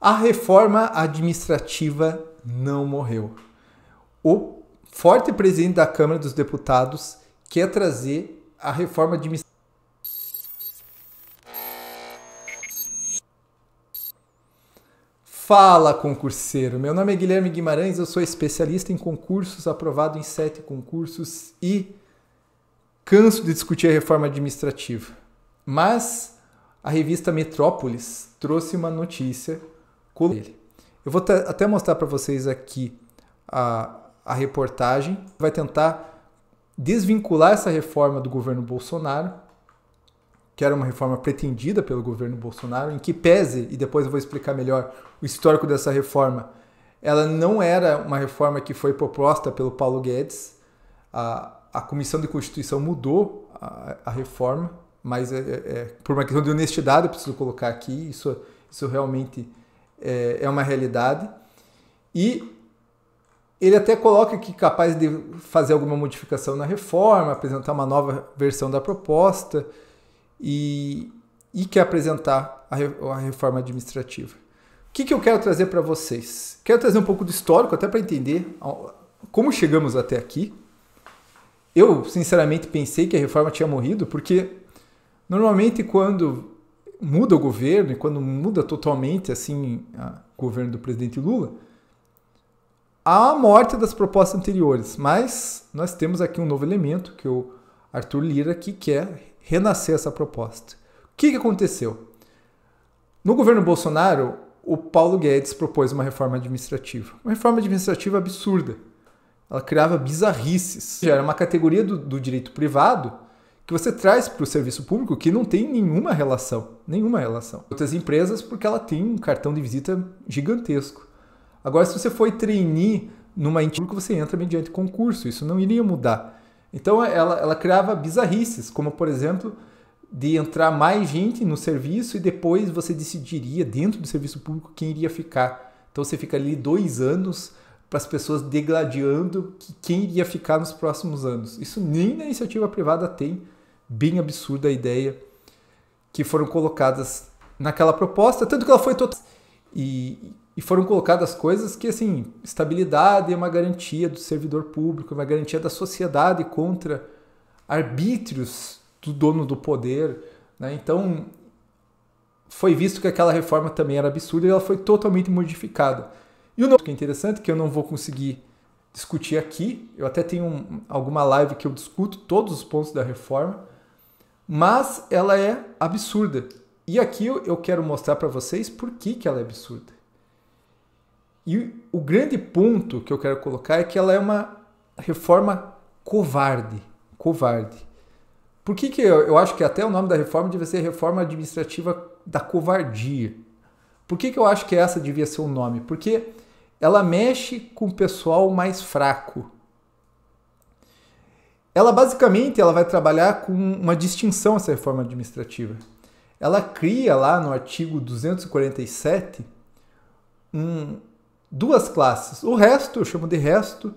A reforma administrativa não morreu. O forte presidente da Câmara dos Deputados quer trazer a reforma administrativa. Fala, concurseiro! Meu nome é Guilherme Guimarães, eu sou especialista em concursos, aprovado em 7 concursos e canso de discutir a reforma administrativa. Mas a revista Metrópolis trouxe uma notícia com ele. Eu vou até mostrar para vocês aqui a reportagem. Vai tentar desvincular essa reforma do governo Bolsonaro, que era uma reforma pretendida pelo governo Bolsonaro, em que pese, e depois eu vou explicar melhor o histórico dessa reforma, ela não era uma reforma que foi proposta pelo Paulo Guedes. A Comissão de Constituição mudou a reforma, mas por uma questão de honestidade eu preciso colocar aqui, isso realmente é uma realidade. E ele até coloca que capaz de fazer alguma modificação na reforma, apresentar uma nova versão da proposta, e quer apresentar a reforma administrativa. O que eu quero trazer para vocês? Quero trazer um pouco do histórico, até para entender como chegamos até aqui. Eu, sinceramente, pensei que a reforma tinha morrido, porque normalmente quando muda o governo, e quando muda totalmente assim, o governo do presidente Lula, há a morte das propostas anteriores. Mas nós temos aqui um novo elemento, que é o Arthur Lira, que quer renascer essa proposta. O que aconteceu? No governo Bolsonaro, o Paulo Guedes propôs uma reforma administrativa. Uma reforma administrativa absurda. Ela criava bizarrices. Era uma categoria do direito privado que você traz para o serviço público que não tem nenhuma relação. Nenhuma relação. Outras empresas, porque ela tem um cartão de visita gigantesco. Agora, se você for trainee numa entidade pública, você entra mediante concurso. Isso não iria mudar. Então, ela criava bizarrices, como, por exemplo, de entrar mais gente no serviço e depois você decidiria, dentro do serviço público, quem iria ficar. Então, você fica ali 2 anos para as pessoas degladiando quem iria ficar nos próximos anos. Isso nem na iniciativa privada tem. Bem absurda a ideia que foram colocadas naquela proposta, tanto que ela foi total. E foram colocadas coisas que, assim, estabilidade é uma garantia do servidor público, é uma garantia da sociedade contra arbítrios do dono do poder, né? Então, foi visto que aquela reforma também era absurda e ela foi totalmente modificada. E o que é interessante, que eu não vou conseguir discutir aqui, eu até tenho alguma live que eu discuto todos os pontos da reforma, mas ela é absurda. E aqui eu quero mostrar para vocês por que ela é absurda. E o grande ponto que eu quero colocar é que ela é uma reforma covarde. Covarde. Por que eu acho que até o nome da reforma devia ser Reforma Administrativa da Covardia? Por que eu acho que essa devia ser o nome? Porque ela mexe com o pessoal mais fraco. Ela basicamente vai trabalhar com uma distinção, essa reforma administrativa. Ela cria lá no artigo 247 duas classes. O resto, eu chamo de resto,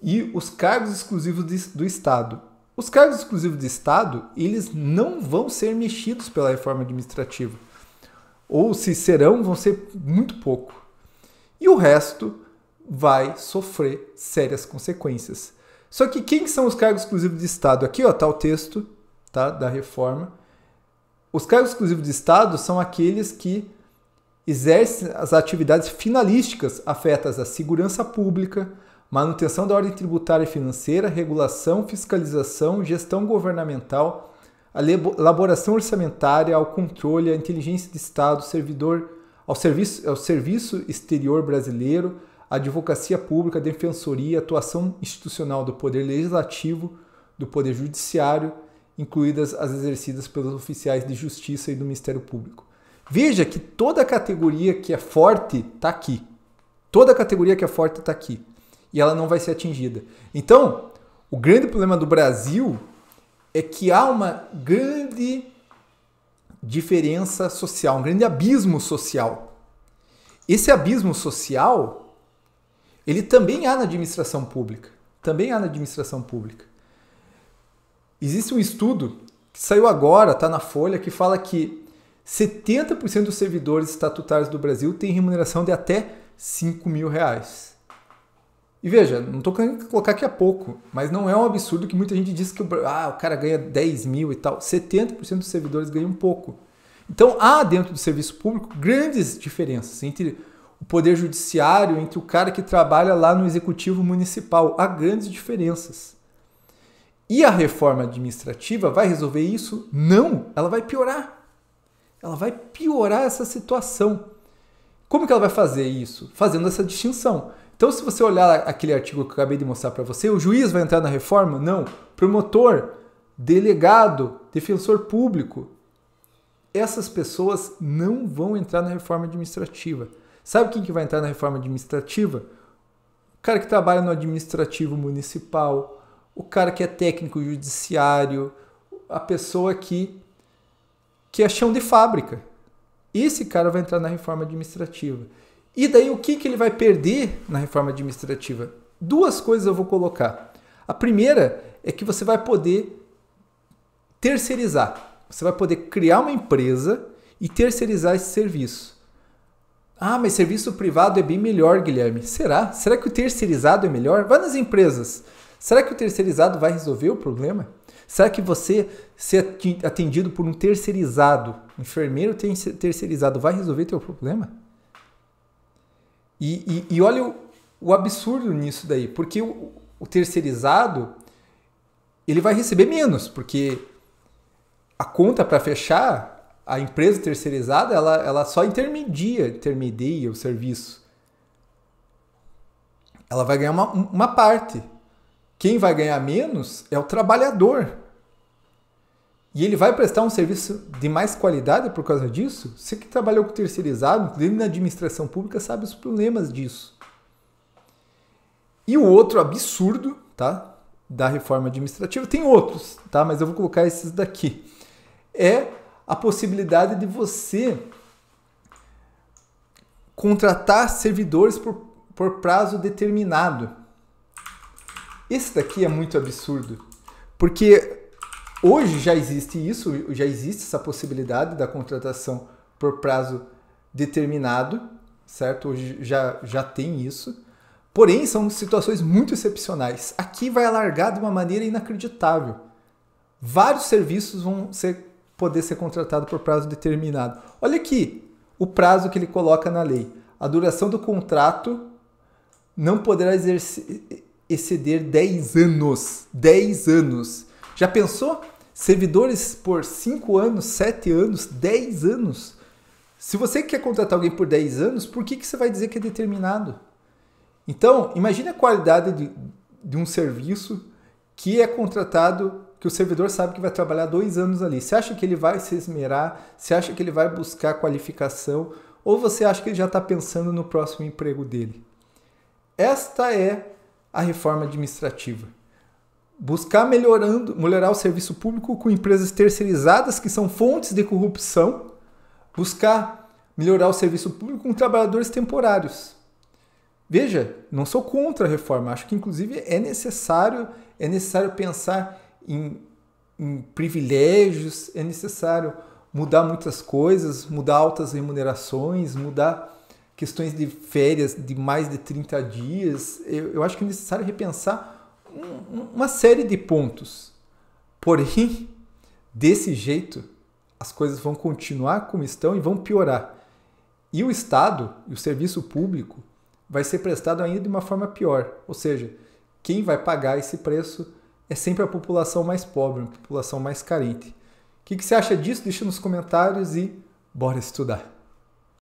e os cargos exclusivos do Estado. Os cargos exclusivos do Estado, eles não vão ser mexidos pela reforma administrativa. Ou se serão, vão ser muito pouco. E o resto vai sofrer sérias consequências. Só que quem são os cargos exclusivos de Estado? Aqui está o texto, tá, da reforma. Os cargos exclusivos de Estado são aqueles que exercem as atividades finalísticas afetas à segurança pública, manutenção da ordem tributária e financeira, regulação, fiscalização, gestão governamental, a elaboração orçamentária, ao controle, à inteligência de Estado, ao serviço exterior brasileiro, à advocacia pública, defensoria, atuação institucional do Poder Legislativo, do Poder Judiciário, incluídas as exercidas pelos oficiais de Justiça e do Ministério Público. Veja que toda a categoria que é forte está aqui. Toda a categoria que é forte está aqui. E ela não vai ser atingida. Então, o grande problema do Brasil é que há uma grande diferença social, um grande abismo social. Esse abismo social, ele também há na administração pública. Também há na administração pública. Existe um estudo que saiu agora, está na Folha, que fala que 70% dos servidores estatutários do Brasil têm remuneração de até R$5.000. E veja, não estou querendo colocar que é pouco, mas não é um absurdo que muita gente diz que o cara ganha 10 mil e tal. 70% dos servidores ganham pouco. Então há dentro do serviço público grandes diferenças entre o poder judiciário, entre o cara que trabalha lá no executivo municipal. Há grandes diferenças. E a reforma administrativa vai resolver isso? Não, ela vai piorar. Ela vai piorar essa situação. Como que ela vai fazer isso? Fazendo essa distinção. Então, se você olhar aquele artigo que eu acabei de mostrar para você, o juiz vai entrar na reforma? Não. Promotor, delegado, defensor público. Essas pessoas não vão entrar na reforma administrativa. Sabe quem que vai entrar na reforma administrativa? O cara que trabalha no administrativo municipal, o cara que é técnico judiciário, a pessoa que é chão de fábrica. Esse cara vai entrar na reforma administrativa. E daí o que ele vai perder na reforma administrativa? Duas coisas eu vou colocar. A primeira é que você vai poder terceirizar. Você vai poder criar uma empresa e terceirizar esse serviço. Ah, mas serviço privado é bem melhor, Guilherme. Será? Será que o terceirizado é melhor? Vai nas empresas. Será que o terceirizado vai resolver o problema? Será que você ser atendido por um terceirizado, enfermeiro terceirizado, vai resolver teu problema? E olha o absurdo nisso daí, porque o terceirizado ele vai receber menos, porque a conta para fechar, a empresa terceirizada, ela só intermedia o serviço. Ela vai ganhar uma parte. Quem vai ganhar menos é o trabalhador. E ele vai prestar um serviço de mais qualidade por causa disso? Você que trabalhou com terceirizado, inclusive na administração pública, sabe os problemas disso. E o outro absurdo, tá, da reforma administrativa, tem outros, tá, mas eu vou colocar esses daqui. É a possibilidade de você contratar servidores por prazo determinado. Esse daqui é muito absurdo, porque hoje já existe isso, já existe essa possibilidade da contratação por prazo determinado, certo? Hoje já tem isso, porém são situações muito excepcionais. Aqui vai alargar de uma maneira inacreditável. Vários serviços vão poder ser contratados por prazo determinado. Olha aqui o prazo que ele coloca na lei. A duração do contrato não poderá exceder 10 anos. 10 anos. Já pensou? Servidores por 5 anos, 7 anos, 10 anos. Se você quer contratar alguém por 10 anos, por que você vai dizer que é determinado? Então, imagine a qualidade de um serviço que é contratado, que o servidor sabe que vai trabalhar 2 anos ali. Você acha que ele vai se esmerar? Você acha que ele vai buscar qualificação? Ou você acha que ele já está pensando no próximo emprego dele? Esta é a reforma administrativa. Buscar melhorar o serviço público com empresas terceirizadas que são fontes de corrupção. Buscar melhorar o serviço público com trabalhadores temporários. Veja, não sou contra a reforma. Acho que, inclusive, é necessário pensar em privilégios, é necessário mudar muitas coisas, mudar altas remunerações, mudar questões de férias de mais de 30 dias. Eu acho que é necessário repensar uma série de pontos. Porém, desse jeito, as coisas vão continuar como estão e vão piorar. E o Estado, e o serviço público, vai ser prestado ainda de uma forma pior. Ou seja, quem vai pagar esse preço é sempre a população mais pobre, a população mais carente. O que você acha disso? Deixa nos comentários e bora estudar!